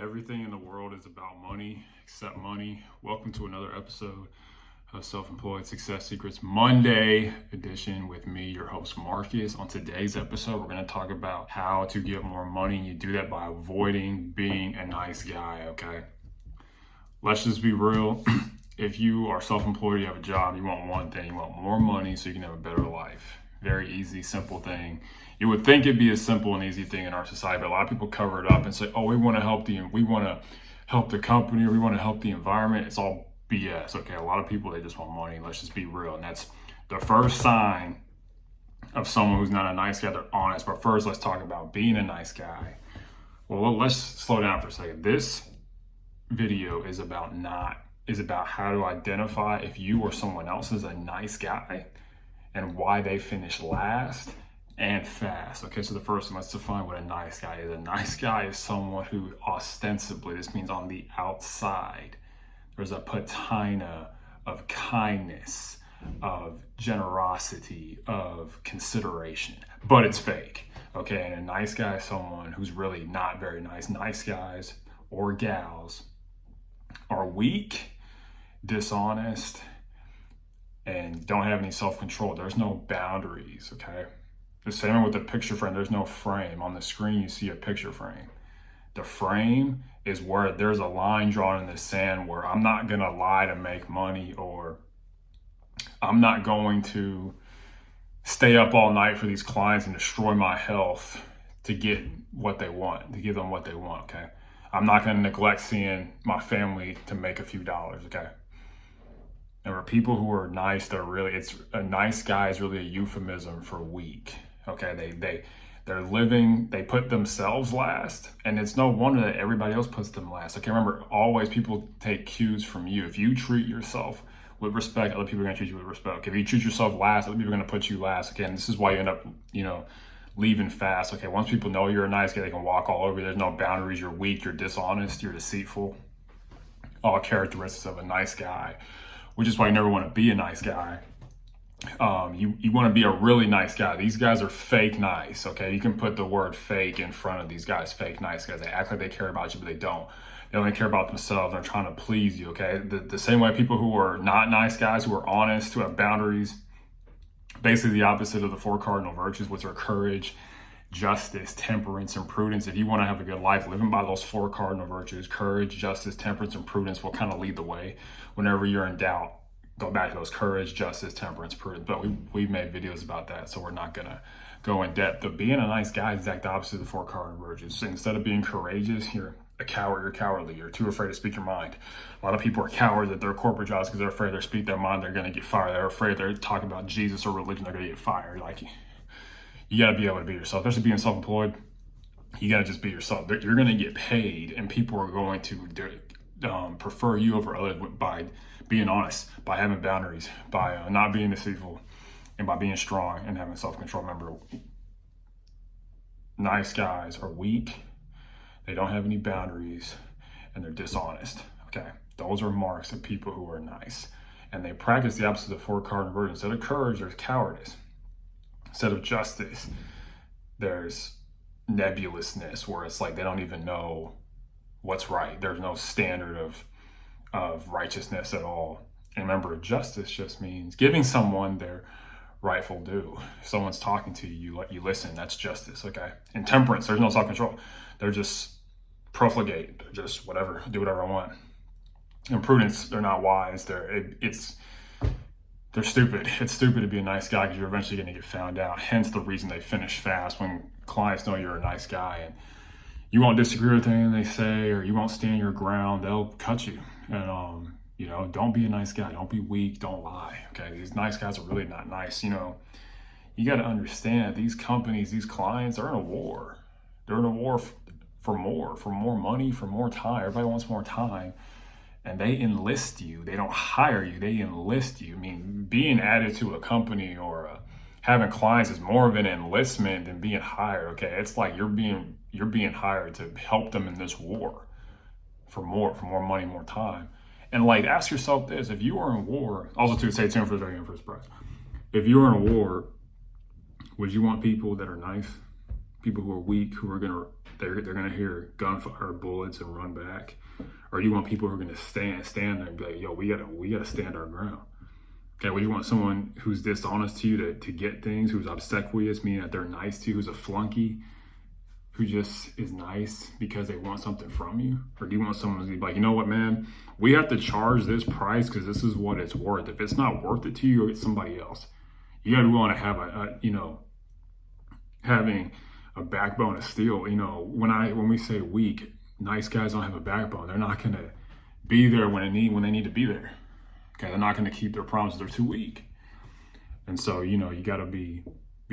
Everything in the world is about money except money. Welcome to another episode of Self-Employed Success Secrets Monday edition with me, your host Marcus. On today's episode, we're going to talk about how to get more money, and you do that by avoiding being a nice guy, okay? Let's just be real. If you are self-employed, you have a job, you want one thing, you want more money so you can have a better life. Very easy, simple thing. You would think it'd be a simple and easy thing in our society, but a lot of people cover it up and say, "Oh, we want to help the company, or we want to help the environment." It's all BS. Okay, a lot of people, they just want money. Let's just be real, and that's the first sign of someone who's not a nice guy. They're honest. But first, let's talk about being a nice guy. Well, let's slow down for a second. This video is about how to identify if you or someone else is a nice guy and why they finish last and fast. Okay, so the first one, let's define what a nice guy is. A nice guy is someone who ostensibly, this means on the outside, there's a patina of kindness, of generosity, of consideration, but it's fake. Okay, and a nice guy is someone who's really not very nice. Nice guys or gals are weak, dishonest, and don't have any self-control. There's no boundaries, okay? The same with the picture frame. There's no frame. On the screen, you see a picture frame. The frame is where there's a line drawn in the sand where I'm not going to lie to make money, or I'm not going to stay up all night for these clients and destroy my health to get what they want, to give them what they want, okay? I'm not going to neglect seeing my family to make a few dollars, okay? And for people who are nice, it's a nice guy is really a euphemism for weak. Okay, they're living, they put themselves last, and it's no wonder that everybody else puts them last. Okay, remember, always people take cues from you. If you treat yourself with respect, other people are going to treat you with respect. Okay, if you treat yourself last, other people are going to put you last. Okay, and this is why you end up, leaving fast. Okay, once people know you're a nice guy, they can walk all over you. There's no boundaries. You're weak, you're dishonest, you're deceitful. All characteristics of a nice guy, which is why you never want to be a nice guy. You want to be a really nice guy. These guys are fake nice, okay? You can put the word fake in front of these guys, fake nice guys. They act like they care about you, but they don't. They only care about themselves. They're trying to please you, okay? The same way people who are not nice guys, who are honest, who have boundaries, basically the opposite of the four cardinal virtues, which are courage, justice, temperance, and prudence. If you want to have a good life, living by those four cardinal virtues, courage, justice, temperance, and prudence will kind of lead the way. Whenever you're in doubt, go back to those: courage, justice, temperance, prudence. But we've made videos about that, so we're not going to go in depth. But being a nice guy is the exact opposite of the four cardinal virtues. So instead of being courageous, you're a coward, you're cowardly, you're too afraid to speak your mind. A lot of people are cowards at their corporate jobs because they're afraid they speak their mind, they're going to get fired. They're afraid they're talking about Jesus or religion, they're going to get fired. Like, you got to be able to be yourself. Especially being self-employed, you got to just be yourself. You're going to get paid, and people are going to prefer you over others by being honest, by having boundaries, by not being deceitful, and by being strong and having self-control. Remember, nice guys are weak, they don't have any boundaries, and they're dishonest, okay? Those are marks of people who are nice. And they practice the opposite of the four cardinal virtues. Instead of courage, there's cowardice. Instead of justice, there's nebulousness, where it's like they don't even know what's right. There's no standard of righteousness at all. And remember, justice just means giving someone their rightful due. If someone's talking to you, you listen. That's justice, okay? And temperance, there's no self-control. They're just profligate. They're just whatever, do whatever I want. And prudence, they're not wise. They're stupid. It's stupid to be a nice guy because you're eventually going to get found out. Hence the reason they finish fast. When clients know you're a nice guy and you won't disagree with anything they say, or you won't stand your ground, they'll cut you. And, don't be a nice guy. Don't be weak. Don't lie. Okay. These nice guys are really not nice. You got to understand these companies, these clients are in a war. They're in a war for more money, for more time. Everybody wants more time. And they enlist you. They don't hire you. They enlist you. I mean, being added to a company or having clients is more of an enlistment than being hired. Okay, it's like you're being hired to help them in this war for more money, more time. And like, ask yourself this: if you were in war, also to stay tuned for the very end first prize. If you were in a war, would you want people that are nice? people who are weak, who are they're gonna hear gunfire or bullets and run back? Or do you want people who are gonna stand there and be like, yo, we gotta stand our ground? Okay, well, you want someone who's dishonest to you to get things, who's obsequious, meaning that they're nice to you, who's a flunky, who just is nice because they want something from you? Or do you want someone who's like, you know what, man, we have to charge this price because this is what it's worth. If it's not worth it to you, go get somebody else. You gotta want to have having a backbone of steel. When we say weak, nice guys don't have a backbone. They're not gonna be there when they need to be there. Okay, they're not going to keep their promises. They're too weak. And so, you got to be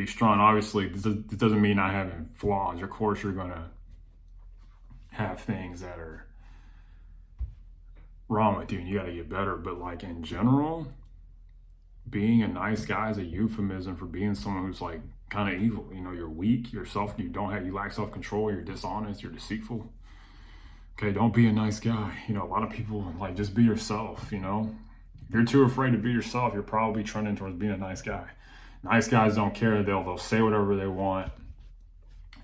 strong. Obviously, this doesn't mean not having flaws. Of course, you're going to have things that are wrong with you and you got to get better. But like in general, being a nice guy is a euphemism for being someone who's like kind of evil. You're weak, you lack self-control, you're dishonest, you're deceitful. Okay, don't be a nice guy. A lot of people like just be yourself, If you're too afraid to be yourself, you're probably trending towards being a nice guy. Nice guys don't care. They'll say whatever they want,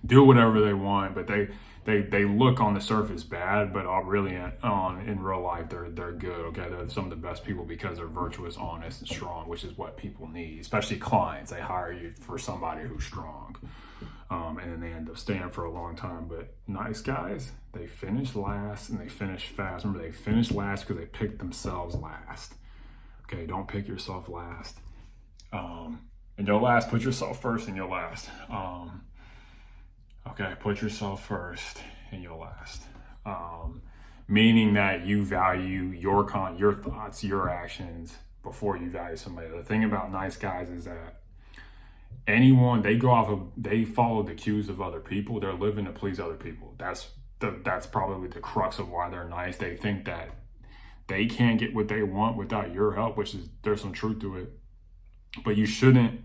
do whatever they want, but they look on the surface bad, but really in real life they're good. Okay, they're some of the best people because they're virtuous, honest, and strong, which is what people need. Especially clients, they hire you for somebody who's strong, and then they end up staying for a long time. But nice guys, they finish last and they finish fast. Remember, they finish last because they picked themselves last. Okay, don't pick yourself last. And you'll last. Put yourself first and you'll last. Okay, put yourself first and you'll last. Meaning that you value your thoughts, your actions before you value somebody. The thing about nice guys is that they follow the cues of other people. They're living to please other people. That's probably the crux of why they're nice. They think that they can't get what they want without your help, there's some truth to it. But you shouldn't,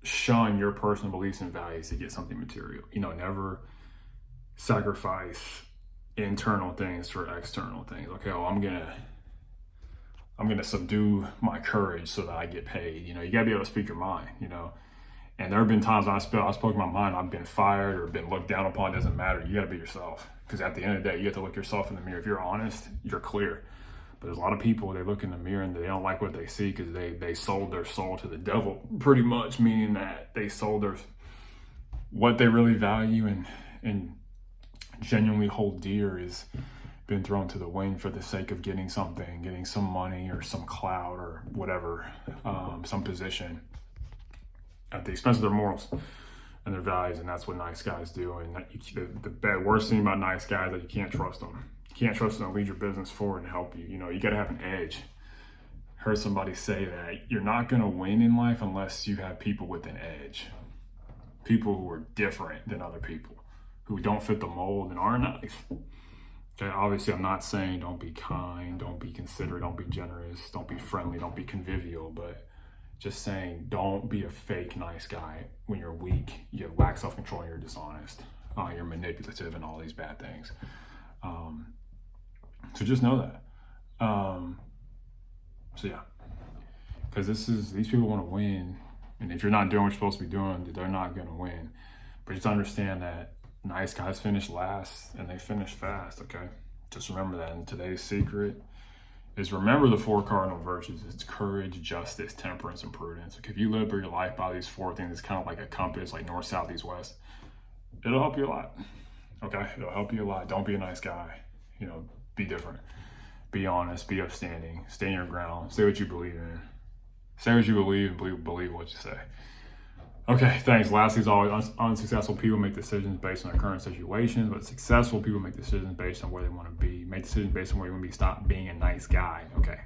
shun your personal beliefs and values to get something material. Never sacrifice internal things for external things. Okay, well, I'm gonna subdue my courage so that I get paid. You gotta be able to speak your mind, And there have been times I spoke my mind, I've been fired or been looked down upon. It doesn't matter. You got to be yourself. Because at the end of the day, you have to look yourself in the mirror. If you're honest, you're clear. But there's a lot of people, they look in the mirror and they don't like what they see because they sold their soul to the devil, pretty much, meaning that they sold what they really value and genuinely hold dear is been thrown to the wind for the sake of getting something, getting some money or some clout or whatever, some position, at the expense of their morals and their values. And that's what nice guys do. And the worst thing about nice guys is that you can't trust them. You can't trust them to lead your business forward and help you. You got to have an edge. Heard somebody say that you're not going to win in life unless you have people with an edge. People who are different than other people, who don't fit the mold and are nice. Okay, obviously I'm not saying don't be kind, don't be considerate, don't be generous, don't be friendly, don't be convivial, but just saying don't be a fake nice guy when you're weak, you lack self-control, and you're dishonest, you're manipulative and all these bad things. So just know that. So yeah, because these people want to win, and if you're not doing what you're supposed to be doing, they're not going to win. But just understand that nice guys finish last and they finish fast. Okay, just remember that. And today's secret is remember the 4 cardinal virtues. It's courage, justice, temperance, and prudence. Okay, if you live your life by these 4 things, it's kind of like a compass, like north, south, east, west. It'll help you a lot. Okay, it'll help you a lot. Don't be a nice guy. Be different. Be honest. Be upstanding. Stay in your ground. Say what you believe in. Say what you believe and believe what you say. Okay, thanks. Lastly, as always, unsuccessful people make decisions based on their current situations, but successful people make decisions based on where they want to be. Make decisions based on where you want to be. Stop being a nice guy. Okay.